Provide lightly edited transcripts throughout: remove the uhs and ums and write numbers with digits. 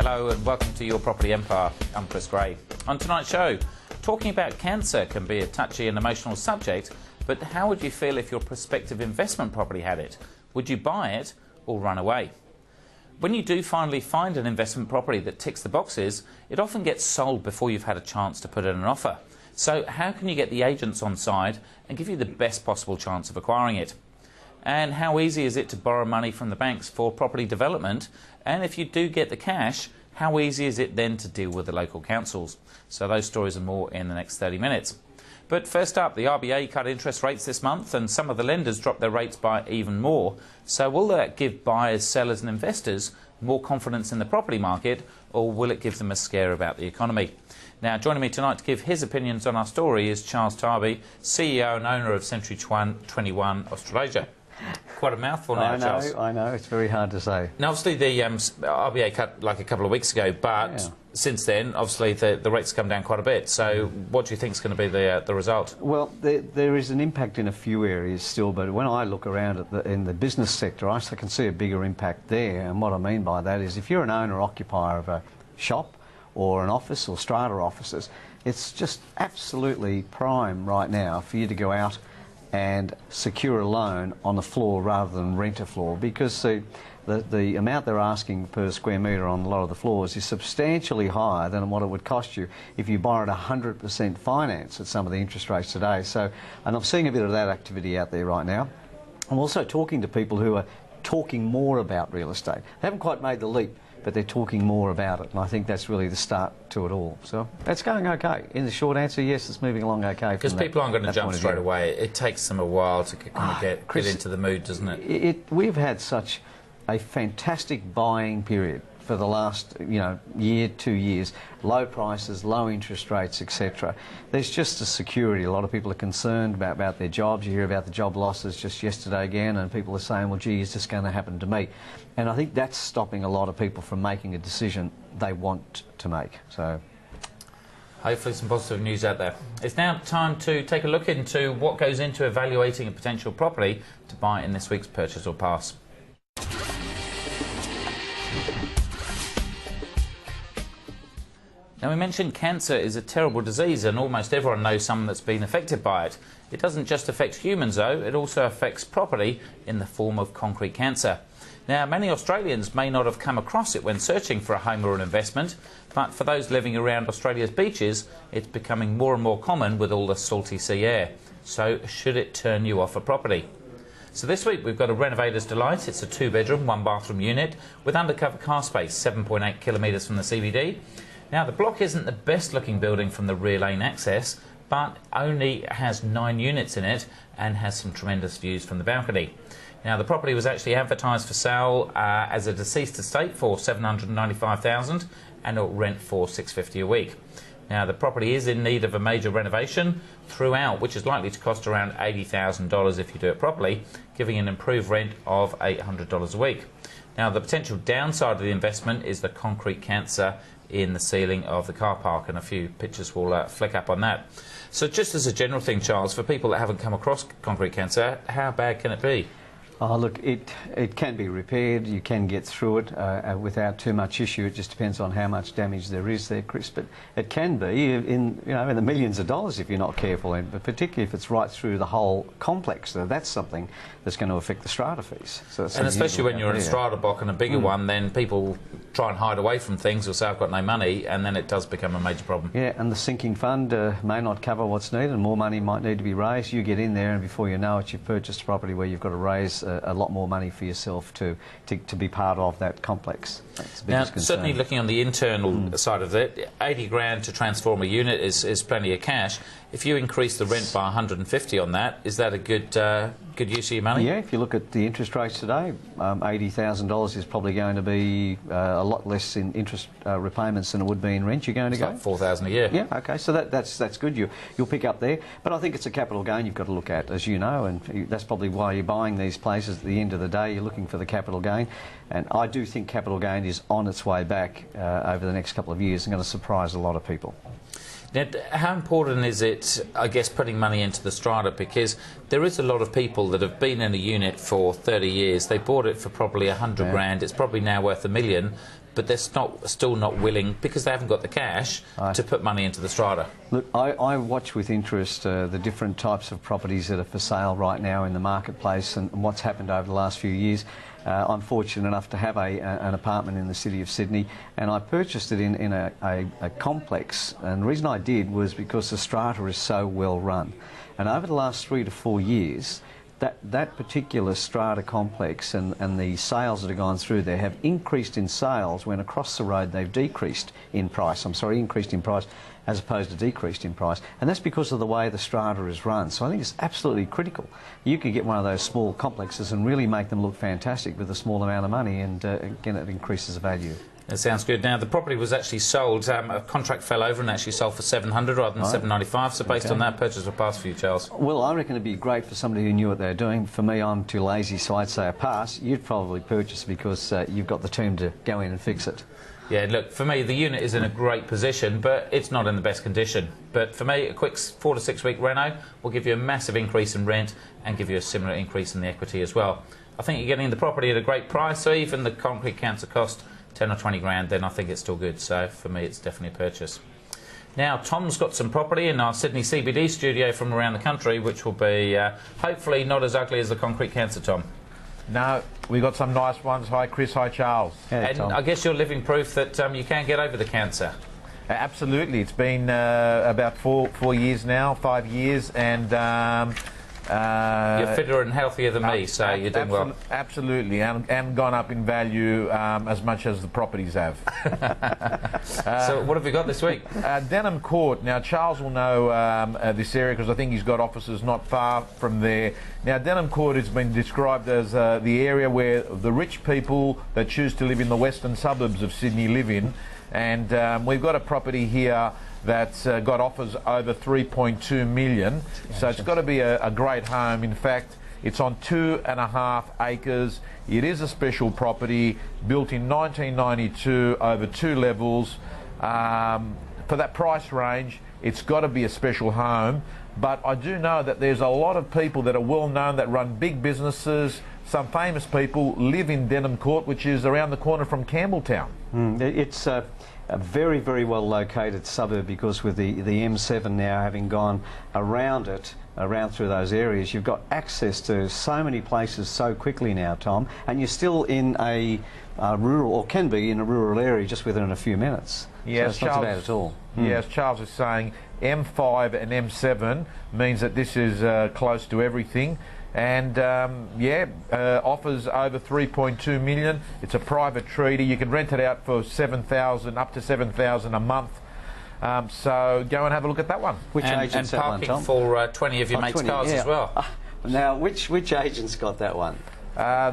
Hello and welcome to Your Property Empire. I'm Chris Gray. On tonight's show, talking about cancer can be a touchy and emotional subject, but how would you feel if your prospective investment property had it? Would you buy it or run away? When you do finally find an investment property that ticks the boxes, it often gets sold before you've had a chance to put in an offer. So how can you get the agents on side and give you the best possible chance of acquiring it? And how easy is it to borrow money from the banks for property development? And if you do get the cash, how easy is it then to deal with the local councils? So those stories and more in the next 30 minutes. But first up, the RBA cut interest rates this month and some of the lenders dropped their rates by even more. So will that give buyers, sellers and investors more confidence in the property market, or will it give them a scare about the economy? Now, joining me tonight to give his opinions on our story is Charles Tarbey, CEO and owner of Century 21 Australasia. Quite a mouthful now, Charles. I know, it's very hard to say. Now, obviously, the RBA cut like a couple of weeks ago, but since then, obviously, the rates have come down quite a bit. So what do you think is going to be the result? Well, there is an impact in a few areas still, but when I look around at in the business sector, I can see a bigger impact there. And what I mean by that is if you're an owner-occupier of a shop or an office or strata offices, it's just absolutely prime right now for you to go out and secure a loan on the floor rather than rent a floor, because the amount they're asking per square metre on a lot of the floors is substantially higher than what it would cost you if you borrowed 100% finance at some of the interest rates today. So, and I'm seeing a bit of that activity out there right now. I'm also talking to people who are talking more about real estate. They haven't quite made the leap, but they're talking more about it, and I think that's really the start to it all. So it's going okay. In the short answer, yes, it's moving along okay. Because people aren't going to jump straight away. It takes them a while to kind of get into the mood, doesn't it? We've had such a fantastic buying period for the last year, 2 years. Low prices, low interest rates, etc. There's just a security. A lot of people are concerned about their jobs. You hear about the job losses just yesterday again, and people are saying, well, gee, is this going to happen to me? And I think that's stopping a lot of people from making a decision they want to make. So hopefully some positive news out there. It's now time to take a look into what goes into evaluating a potential property to buy in this week's Purchase or Pass. Now, we mentioned cancer is a terrible disease and almost everyone knows someone that's been affected by it. It doesn't just affect humans though, it also affects property in the form of concrete cancer. Now, many Australians may not have come across it when searching for a home or an investment, but for those living around Australia's beaches, it's becoming more and more common with all the salty sea air. So, should it turn you off a property? So this week we've got a renovator's delight. It's a 2-bedroom, 1-bathroom unit with undercover car space, 7.8 kilometres from the CBD. Now, the block isn't the best looking building from the rear lane access, but only has 9 units in it and has some tremendous views from the balcony. Now, the property was actually advertised for sale as a deceased estate for $795,000 and it'll rent for $650 a week. Now, the property is in need of a major renovation throughout, which is likely to cost around $80,000 if you do it properly, giving an improved rent of $800 a week. Now, the potential downside of the investment is the concrete cancer in the ceiling of the car park, and a few pictures will flick up on that. So just as a general thing, Charles, for people that haven't come across concrete cancer, how bad can it be? Oh, look, it can be repaired. You can get through it without too much issue. It just depends on how much damage there is there, Chris. But it can be in the millions of dollars if you're not careful, but particularly if it's right through the whole complex. So that's something that's going to affect the strata fees. So and especially when you're in a strata block and a bigger one, then people try and hide away from things or say, I've got no money, and then it does become a major problem. Yeah, and the sinking fund may not cover what's needed, and more money might need to be raised. You get in there, and before you know it, you've purchased a property where you've got to raise a lot more money for yourself to be part of that complex. That's the now, concern. Certainly looking on the internal side of it, 80 grand to transform a unit is plenty of cash. If you increase the rent by 150 on that, is that a good use of your money? Yeah, if you look at the interest rates today, $80,000 is probably going to be a lot less in interest repayments than it would be in rent. You're going to go like $4,000 a year. Yeah, okay, so that's good. You'll pick up there, but I think it's a capital gain you've got to look at, as you know, and that's probably why you're buying these places. At the end of the day, you're looking for the capital gain, and I do think capital gain is on its way back over the next couple of years and going to surprise a lot of people. Now, how important is it, I guess, putting money into the strata? Because there is a lot of people that have been in a unit for 30 years. They bought it for probably 100 grand. It's probably now worth $1 million, but they're still not willing, because they haven't got the cash, to put money into the strata. Look, I watch with interest the different types of properties that are for sale right now in the marketplace and what's happened over the last few years. I'm fortunate enough to have an apartment in the city of Sydney, and I purchased it in a complex, and the reason I did was because the strata is so well run. And over the last 3 to 4 years, that particular strata complex and the sales that have gone through there have increased in sales when across the road they've increased in price as opposed to decreased in price. And that's because of the way the strata is run. So I think it's absolutely critical. You could get one of those small complexes and really make them look fantastic with a small amount of money, and again, it increases the value. That sounds good. Now, the property was actually sold, a contract fell over and actually sold for $700 rather than $795, so based on that, purchase will pass for you, Charles. Well, I reckon it'd be great for somebody who knew what they were doing. For me, I'm too lazy, so I'd say a pass. You'd probably purchase because you've got the team to go in and fix it. Yeah, look, for me, the unit is in a great position, but it's not in the best condition. But for me, a quick 4 to 6 week reno will give you a massive increase in rent and give you a similar increase in the equity as well. I think you're getting the property at a great price, so even the concrete council cost 10 or 20 grand, then I think it's still good. So for me, it's definitely a purchase. Now, Tom's got some property in our Sydney CBD studio from around the country, which will be hopefully not as ugly as the concrete cancer, Tom. No, we got some nice ones. Hi, Chris. Hi, Charles. Hey, and Tom. I guess you're living proof that you can get over the cancer. Absolutely. It's been about 4 years now, 5 years, and you're fitter and healthier than me, so you're doing well. Absolutely, and gone up in value as much as the properties have. So what have we got this week? Denham Court. Now, Charles will know this area because I think he's got offices not far from there. Now, Denham Court has been described as the area where the rich people that choose to live in the western suburbs of Sydney live in. And we've got a property here that's got offers over 3.2 million. So it's got to be a great home. In fact, it's on 2.5 acres. It is a special property, built in 1992, over 2 levels. For that price range, it's got to be a special home. But I do know that there's a lot of people that are well known that run big businesses. Some famous people live in Denham Court, which is around the corner from Campbelltown. It's a very, very well located suburb, because with the M7 now having gone around it, around through those areas, you've got access to so many places so quickly now, Tom, and you're still in a rural, or can be in a rural area just within a few minutes. Yes, so it's not too bad at all. Yes, Charles is saying M5 and M7 means that this is close to everything. And offers over 3.2 million. It's a private treaty. You can rent it out for $7,000, up to $7,000 a month. So go and have a look at that one. Which agent's that one, Tom? And parking for 20 of your mates' 20, cars as well. Now, which agent's got that one?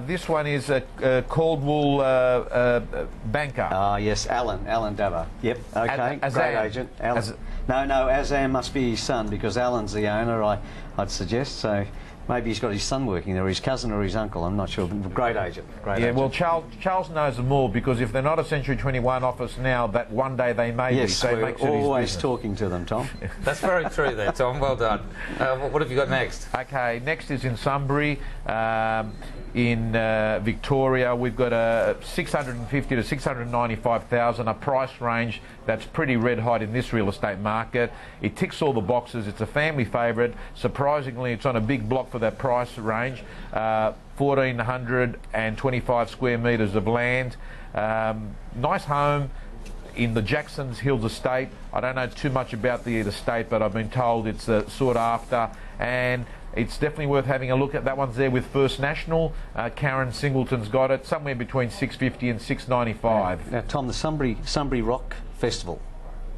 This one is a Caldwell banker. Yes, Alan Dava. Yep, okay, great agent. Alan. No, Azam must be his son, because Alan's the owner, I'd suggest. So maybe he's got his son working there, his cousin or his uncle, I'm not sure. But great agent. Yeah, well, Charles knows them all, because if they're not a Century 21 office now, that one day they may be. So we're always talking to them, Tom. That's very true there, Tom. Well done. What have you got next? Okay, next is in Sunbury. In Victoria, we've got a 650 to 695,000, a price range that's pretty red hot in this real estate market. It ticks all the boxes. It's a family favourite. Surprisingly, it's on a big block for that price range. 1,425 square metres of land. Nice home in the Jackson's Hills estate. I don't know too much about the estate, but I've been told it's sought after, and it's definitely worth having a look at. That one's there with First National. Karen Singleton's got it, somewhere between $650 and $695. Now, Tom, the Sunbury Rock Festival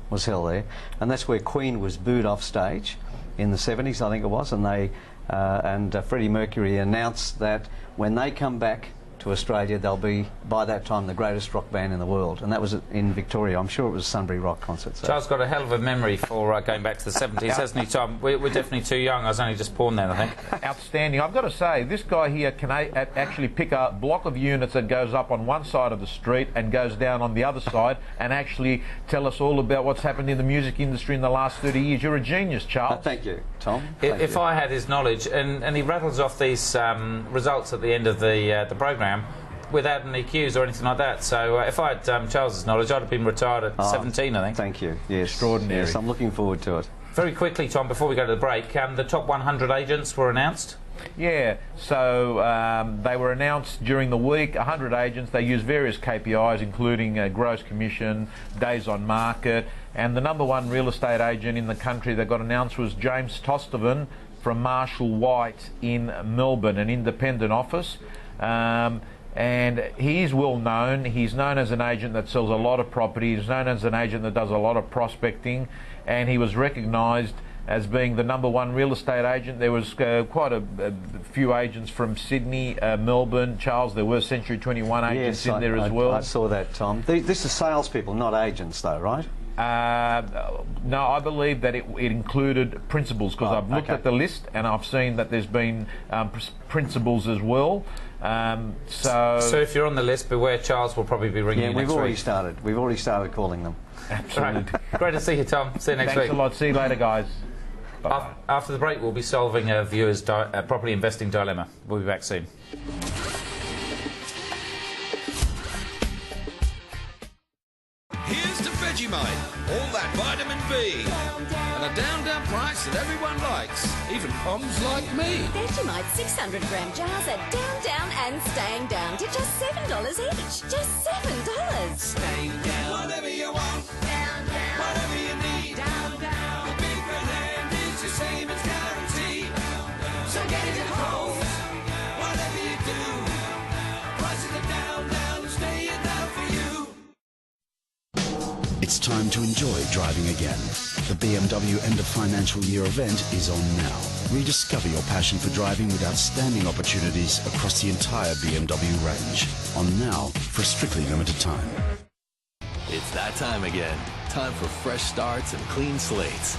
was held there, and that's where Queen was booed off stage in the 70s, I think it was, and Freddie Mercury announced that when they come back to Australia, they'll be, by that time, the greatest rock band in the world, and that was in Victoria. I'm sure it was a Sunbury Rock concert. So. Charles got a hell of a memory for going back to the 70s, hasn't he, Tom? We're definitely too young. I was only just born then, I think. Outstanding. I've got to say, this guy here can actually pick a block of units that goes up on one side of the street and goes down on the other side, and actually tell us all about what's happened in the music industry in the last 30 years. You're a genius, Charles. Thank you. Tom. If I had his knowledge, and he rattles off these results at the end of the programme without any cues or anything like that. So if I had Charles's knowledge, I'd have been retired at 17, I think. Thank you. Yes. Extraordinary. Yes, I'm looking forward to it. Very quickly, Tom, before we go to the break, the top 100 agents were announced. Yeah, so they were announced during the week, 100 agents. They use various KPIs, including gross commission, days on market, and the number one real estate agent in the country that got announced was James Tostovan from Marshall White in Melbourne, an independent office. And he is well known. He's known as an agent that sells a lot of property. He's known as an agent that does a lot of prospecting, and he was recognised as being the number one real estate agent. There was quite a few agents from Sydney, Melbourne, Charles. There were Century 21 agents in there as well. I saw that, Tom. This is salespeople, not agents, though, right? No, I believe that it included principals, because I've looked at the list and I've seen that there's been principals as well. So if you're on the list, beware, Charles will probably be ringing you next week. We've already started calling them. Absolutely. Right. Great to see you, Tom. See you next week. Thanks a lot. See you later, guys. Bye. After the break, we'll be solving a viewer's property investing dilemma. We'll be back soon. Here's to Vegemite, all that vitamin B, and a down price that everyone likes, even poms like me. Vegemite 600-gram jars are down and staying down to just $7 each. Just $7. Staying down. Whatever you want. Down. Whatever you need. Down. The big red hand is your savings guarantee. So get it at home. Whatever you do. Prices are down and staying down for you. It's time to enjoy driving again. The BMW End of Financial Year event is on now. Rediscover your passion for driving with outstanding opportunities across the entire BMW range. On now for a strictly limited time. It's that time again. Time for fresh starts and clean slates.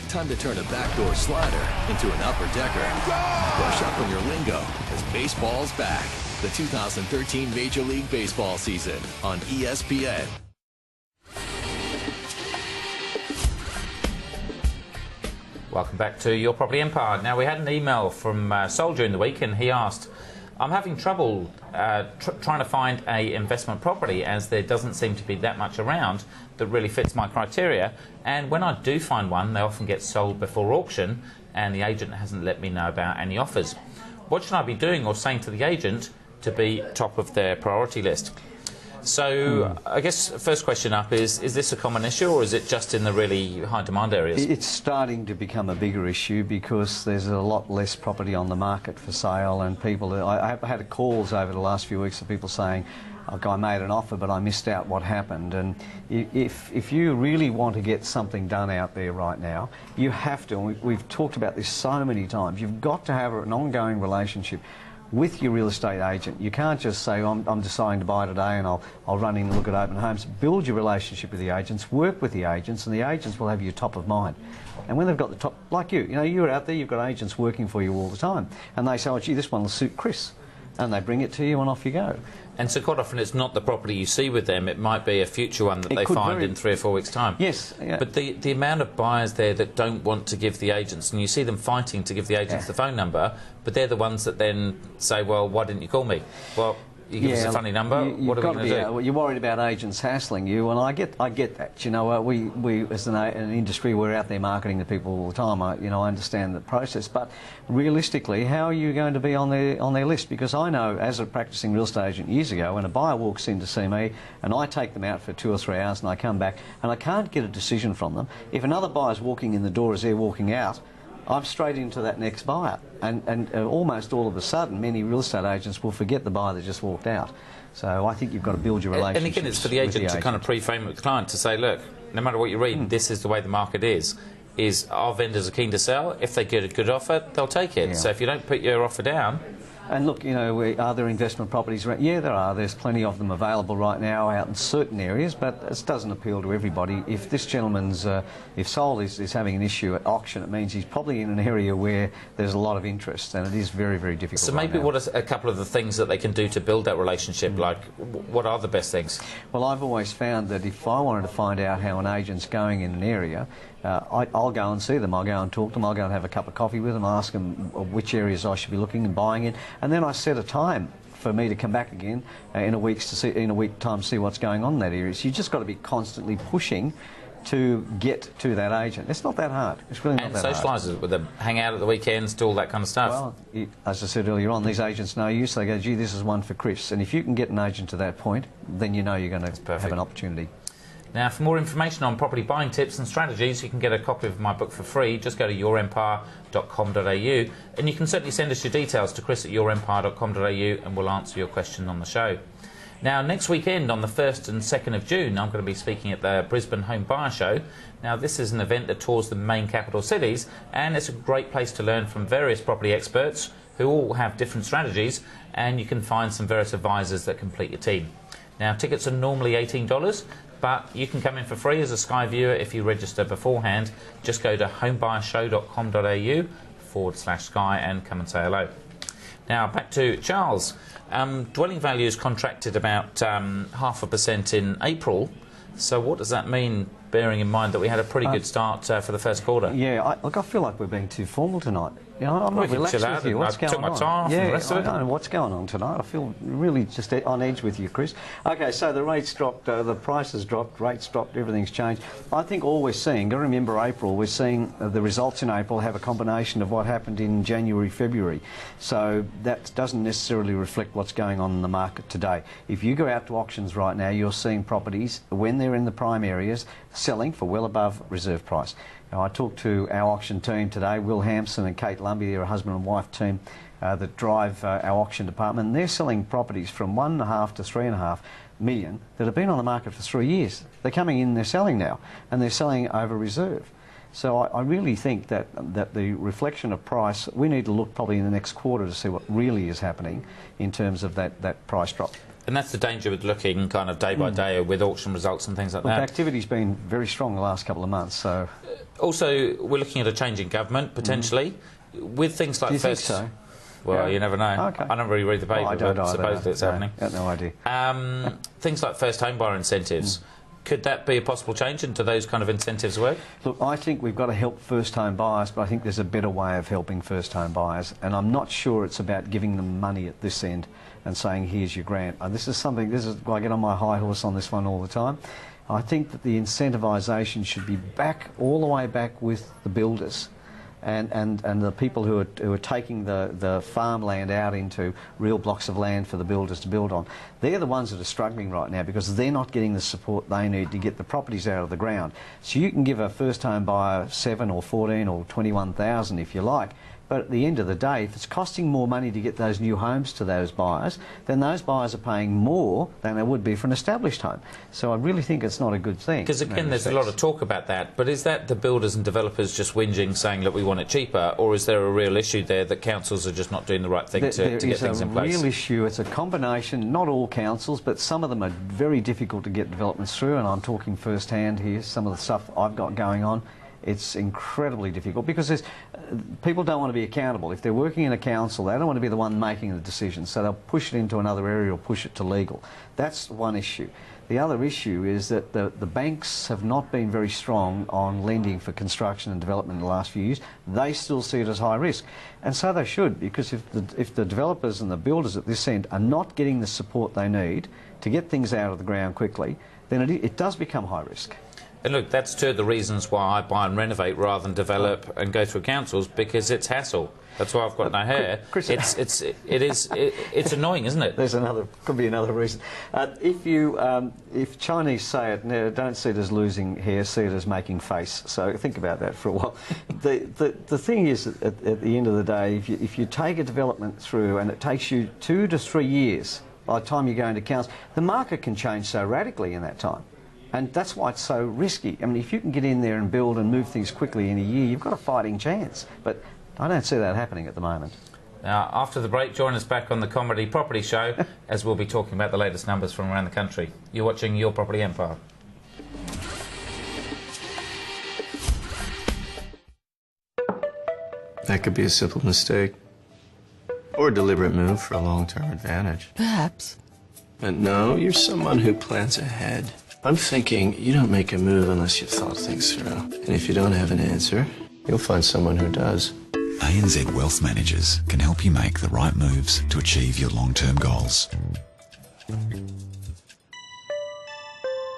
Time to turn a backdoor slider into an upper decker. Brush up on your lingo as baseball's back. The 2013 Major League Baseball season on ESPN. Welcome back to Your Property Empire. Now, we had an email from Sol during the week, and he asked, I'm having trouble trying to find a investment property, as there doesn't seem to be that much around that really fits my criteria, and when I do find one, they often get sold before auction, and the agent hasn't let me know about any offers. What should I be doing or saying to the agent to be top of their priority list? So I guess first question up is this a common issue, or is it just in the really high demand areas? It's starting to become a bigger issue because there's a lot less property on the market for sale, and people, I've had calls over the last few weeks of people saying, "Look, I made an offer but I missed out what happened." And if you really want to get something done out there right now, you have to, and we've talked about this so many times, you've got to have an ongoing relationship with your real estate agent. You can't just say, I'm deciding to buy today and I'll run in and look at open homes. Build your relationship with the agents, work with the agents, and the agents will have you top of mind. And when they've got the top, like you're out there, you've got agents working for you all the time, and they say, oh gee, this one will suit Chris, and they bring it to you and off you go. And so quite often it's not the property you see with them, it might be a future one that they find in 3 or 4 weeks' time. Yes. Yeah. But the amount of buyers there that don't want to give the agents, and you see them fighting to give the agents the phone number, but they're the ones that then say, well, why didn't you call me? Well, you give us a funny number, what are we going to do? You're worried about agents hassling you, and I get that. You know, we as an industry, we're out there marketing to people all the time. I understand the process, but realistically, how are you going to be on their list? Because I know, as a practicing real estate agent years ago, when a buyer walks in to see me, and I take them out for 2 or 3 hours, and I come back, and I can't get a decision from them. If another buyer's walking in the door as they're walking out, I'm straight into that next buyer, and almost all of a sudden many real estate agents will forget the buyer that just walked out. So I think you've got to build your relationship. And again, it's for the agent to kind of pre-frame with the client to say, look, no matter what you read, this is the way the market is our vendors are keen to sell. If they get a good offer, they'll take it. Yeah. So if you don't put your offer down... And look, are there investment properties around? Yeah, there are. There's plenty of them available right now out in certain areas, but it doesn't appeal to everybody. If this gentleman's, if Sol is having an issue at auction, it means he's probably in an area where there's a lot of interest, and it is very, very difficult. So maybe what are a couple of the things that they can do to build that relationship? Like, what are the best things? Well, I've always found that if I wanted to find out how an agent's going in an area, I'll go and see them. I'll go and talk to them. I'll go and have a cup of coffee with them. I ask them which areas I should be looking and buying in, and then I set a time for me to come back again in a week's time to see what's going on in that area. So you just got to be constantly pushing to get to that agent. It's not that hard. It's really not that hard. And socialise with them, hang out at the weekends, do all that kind of stuff. Well, as I said earlier on, these agents know you, so they go, gee, this is one for Chris. And if you can get an agent to that point, then you know you're going to have an opportunity. Now, for more information on property buying tips and strategies, you can get a copy of my book for free. Just go to yourempire.com.au, and you can certainly send us your details to chris@yourempire.com.au, and we'll answer your question on the show. Now, next weekend, on the 1st and 2nd of June, I'm going to be speaking at the Brisbane Home Buyer Show. Now, this is an event that tours the main capital cities, and it's a great place to learn from various property experts who all have different strategies, and you can find some various advisors that complete your team. Now, tickets are normally $18, but you can come in for free as a Sky viewer if you register beforehand. Just go to homebuyershow.com.au/Sky and come and say hello. Now, back to Charles. Dwelling values contracted about 0.5% in April. So what does that mean, bearing in mind that we had a pretty good start for the first quarter? Yeah, I feel like we're being too formal tonight. You know, I'm not relaxed with you. What's going on? I took my time off and the rest of it. I don't know what's going on tonight. I feel really just on edge with you, Chris. Okay, so the rates dropped, the prices dropped, rates dropped, everything's changed. I think all we're seeing, got to remember April, we're seeing the results in April have a combination of what happened in January, February. So that doesn't necessarily reflect what's going on in the market today. If you go out to auctions right now, you're seeing properties, when they're in the prime areas, selling for well above reserve price. Now, I talked to our auction team today, Will Hampson and Kate Lumby, they're a husband and wife team that drive our auction department, and they're selling properties from 1.5 to 3.5 million that have been on the market for 3 years. They're coming in, they're selling now, and they're selling over reserve. So I really think that the reflection of price, we need to look probably in the next quarter to see what really is happening in terms of that price drop. And that's the danger with looking kind of day by day with auction results and things like that. Activity's been very strong the last couple of months. So, also, we're looking at a change in government, potentially, with things like... Do you think so? Well, yeah. You never know. Okay. I don't really read the paper, I but supposedly it's happening. I have no idea. Things like first home buyer incentives. Could that be a possible change, and do those kind of incentives work? Look, I think we've got to help first home buyers, but I think there's a better way of helping first home buyers, and I'm not sure it's about giving them money at this end and saying, here's your grant. This is I get on my high horse on this one all the time. I think that the incentivisation should be all the way back with the builders and the people who are taking the farmland out into real blocks of land for the builders to build on. They're the ones that are struggling right now because they're not getting the support they need to get the properties out of the ground. So you can give a first home buyer 7 or 14 or 21,000 if you like, but at the end of the day, if it's costing more money to get those new homes to those buyers, then those buyers are paying more than they would be for an established home. So I really think it's not a good thing. Because again, there's a lot of talk about that, but is that the builders and developers just whinging, saying, look, we want it cheaper, or is there a real issue there that councils are just not doing the right thing to get things in place? There is a real issue. It's a combination, not all councils, but some of them are very difficult to get developments through, and I'm talking first-hand here, some of the stuff I've got going on. It's incredibly difficult because people don't want to be accountable. If they're working in a council, they don't want to be the one making the decision, so they'll push it into another area or push it to legal. That's one issue. The other issue is that the banks have not been very strong on lending for construction and development in the last few years. They still see it as high risk, and so they should, because if the developers and the builders at this end are not getting the support they need to get things out of the ground quickly, then it does become high risk. And look, that's two of the reasons why I buy and renovate rather than develop and go through councils, because it's hassle. That's why I've got no hair. Chris, it's annoying, isn't it? Could be another reason. If Chinese say it, don't see it as losing hair, see it as making face. So think about that for a while. The thing is, at the end of the day, if you take a development through and it takes you 2 to 3 years by the time you go into council, the market can change so radically in that time. And that's why it's so risky. I mean, if you can get in there and build and move things quickly in a year, you've got a fighting chance. But I don't see that happening at the moment. Now, after the break, join us back on the Comedy Property Show as we'll be talking about the latest numbers from around the country. You're watching Your Property Empire. That could be a simple mistake. Or a deliberate move for a long-term advantage. Perhaps. But no, you're someone who plans ahead. I'm thinking you don't make a move unless you've thought things through. And if you don't have an answer, you'll find someone who does. ANZ Wealth Managers can help you make the right moves to achieve your long-term goals.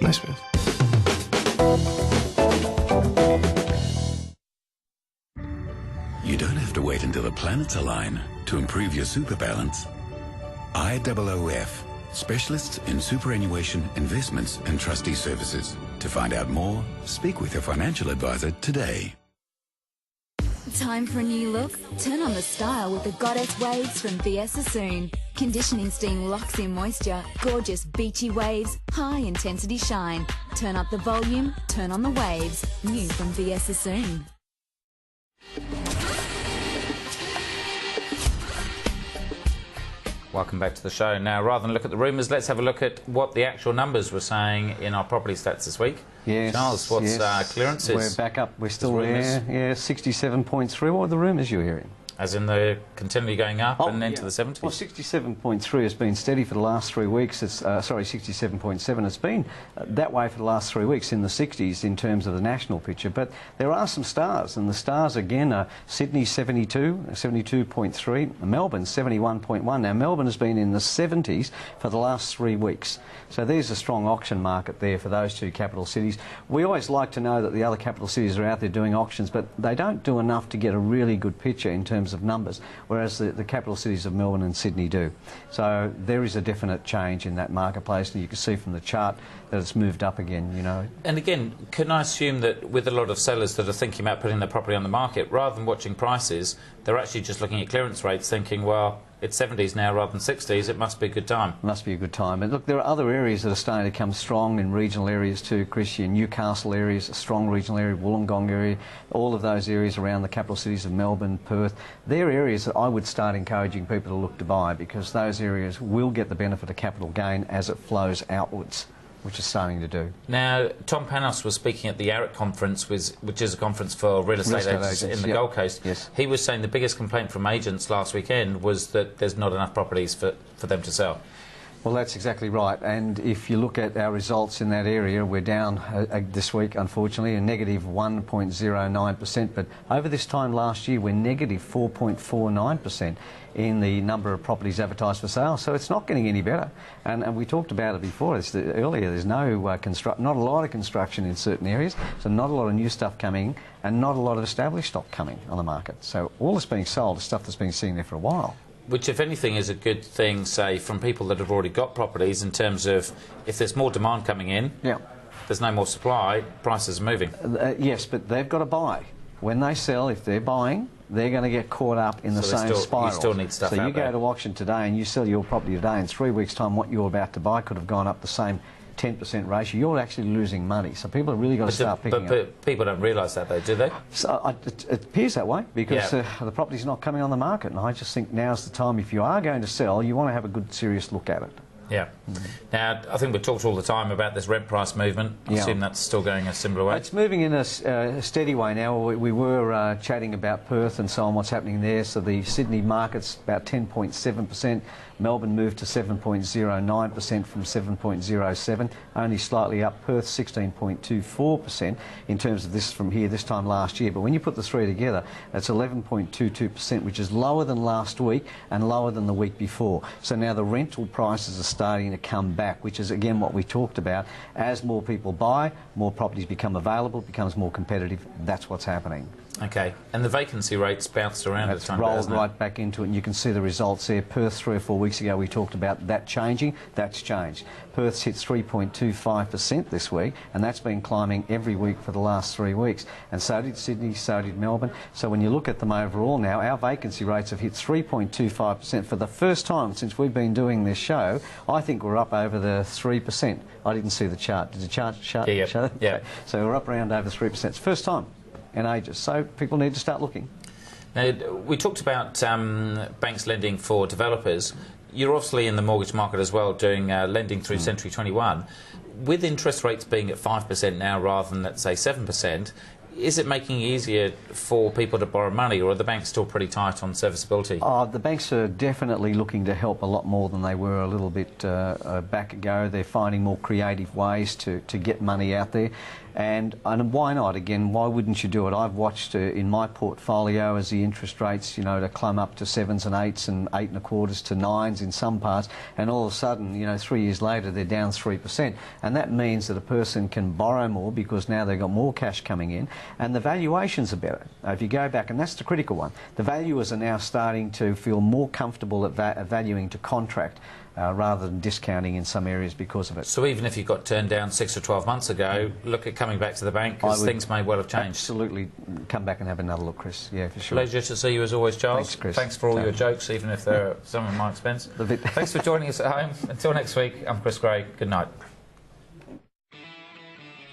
Nice move. You don't have to wait until the planets align to improve your super balance. IOOF, specialists in superannuation, investments and trustee services. To find out more, speak with your financial advisor today. Time for a new look? Turn on the style with the Goddess Waves from VS Sassoon. Conditioning steam locks in moisture, gorgeous beachy waves, high intensity shine. Turn up the volume, turn on the waves. New from VS Sassoon. Welcome back to the show. Now, rather than look at the rumours, let's have a look at what the actual numbers were saying in our property stats this week. Yes, Charles, what's clearances? We're back up. We're still rumours? there. Yeah, 67.3. What were the rumours you were hearing? As in they're continually going up and into the 70s? Well, 67.3 has been steady for the last 3 weeks. It's, sorry, 67.7. It's been that way for the last 3 weeks in the 60s in terms of the national picture. But there are some stars, and the stars again are Sydney 72, 72.3, Melbourne 71.1. Now, Melbourne has been in the 70s for the last 3 weeks. So there's a strong auction market there for those two capital cities. We always like to know that the other capital cities are out there doing auctions, but they don't do enough to get a really good picture in terms of numbers, whereas the capital cities of Melbourne and Sydney do. So there is a definite change in that marketplace, and you can see from the chart that it's moved up again, you know. And again, can I assume that with a lot of sellers that are thinking about putting their property on the market, rather than watching prices, they're actually just looking at clearance rates thinking, well, it's 70s now rather than 60s, it must be a good time. Must be a good time. And look, there are other areas that are starting to come strong in regional areas too, Chris. Your Newcastle areas, a strong regional area, Wollongong area, all of those areas around the capital cities of Melbourne, Perth. They're areas that I would start encouraging people to look to buy, because those areas will get the benefit of capital gain as it flows outwards, which is starting to do. Now, Tom Panos was speaking at the ARIC conference, which is a conference for real estate agents in the Gold Coast. Yes. He was saying the biggest complaint from agents last weekend was that there's not enough properties for them to sell. Well, that's exactly right. And if you look at our results in that area, we're down this week, unfortunately, a negative 1.09%. But over this time last year, we're negative 4.49% in the number of properties advertised for sale. So it's not getting any better. And we talked about it before. Earlier, there's no not a lot of construction in certain areas, so not a lot of new stuff coming, and not a lot of established stock coming on the market. So all that's being sold is stuff that's been sitting there for a while. Which, if anything, is a good thing, say, from people that have already got properties, in terms of if there's more demand coming in, there's no more supply, prices are moving. Yes, but they've got to buy. When they sell, if they're buying, they're going to get caught up in the same spiral. You still need stuff out there. So you there. go to auction today and you sell your property today, in 3 weeks' time what you're about to buy could have gone up the same 10% ratio. You're actually losing money. So people have really got to start picking up. But people don't realise that, though, do they? So it appears that way, because the property's not coming on the market. And I just think now's the time, if you are going to sell, you want to have a good, serious look at it. Yeah. Now, I think we've talked all the time about this rent price movement. I assume that's still going a similar way. It's moving in a steady way now. We were chatting about Perth and so on, what's happening there. So the Sydney market's about 10.7%. Melbourne moved to 7.09% from 7.07, only slightly up. Perth 16.24% in terms of this from here this time last year. But when you put the three together, it's 11.22%, which is lower than last week and lower than the week before. So now the rental prices are starting to come back, which is again what we talked about. As more people buy, more properties become available, it becomes more competitive. That's what's happening. Okay, and the vacancy rates bounced around at the time. Rolled right back into it, and you can see the results there. Perth 3 or 4 weeks ago we talked about that changing. That's changed. Perth's hit 3.25% this week, and that's been climbing every week for the last 3 weeks. And so did Sydney, so did Melbourne. So when you look at them overall now, our vacancy rates have hit 3.25% for the first time since we've been doing this show. I think we're up over the 3%. I didn't see the chart. Did the chart show that? Yeah. So we're up around over 3%. It's the first time in ages. So people need to start looking. Now, we talked about banks lending for developers. You're obviously in the mortgage market as well, doing lending through Century 21. With interest rates being at 5% now rather than, let's say, 7%, is it making it easier for people to borrow money, or are the banks still pretty tight on serviceability? The banks are definitely looking to help a lot more than they were a little bit back ago. They're finding more creative ways to get money out there. And why not? Again, why wouldn't you do it? I've watched in my portfolio as the interest rates, you know, to climb up to 7s and 8s and 8 1/4s to 9s in some parts, and all of a sudden, you know, 3 years later they're down 3%. And that means that a person can borrow more because now they've got more cash coming in, and the valuations are better. If you go back, and that's the critical one, the valuers are now starting to feel more comfortable at valuing to contract rather than discounting in some areas because of it. So even if you got turned down 6 or 12 months ago, look at coming back to the bank, because things may well have changed. Absolutely, come back and have another look, Chris. Yeah, for sure. Pleasure to see you as always, Charles. Thanks, Chris. Thanks for all your jokes, even if they're some at my expense. Thanks for joining us at home. Until next week, I'm Chris Gray. Good night.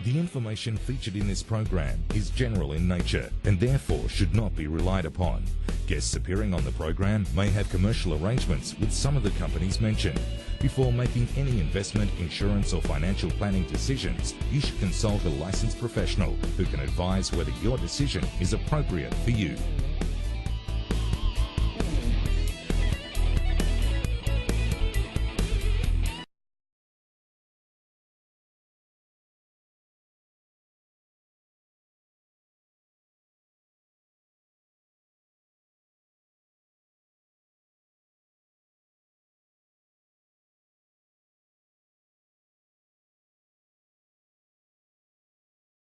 The information featured in this program is general in nature and therefore should not be relied upon. Guests appearing on the program may have commercial arrangements with some of the companies mentioned. Before making any investment, insurance or financial planning decisions, you should consult a licensed professional who can advise whether your decision is appropriate for you.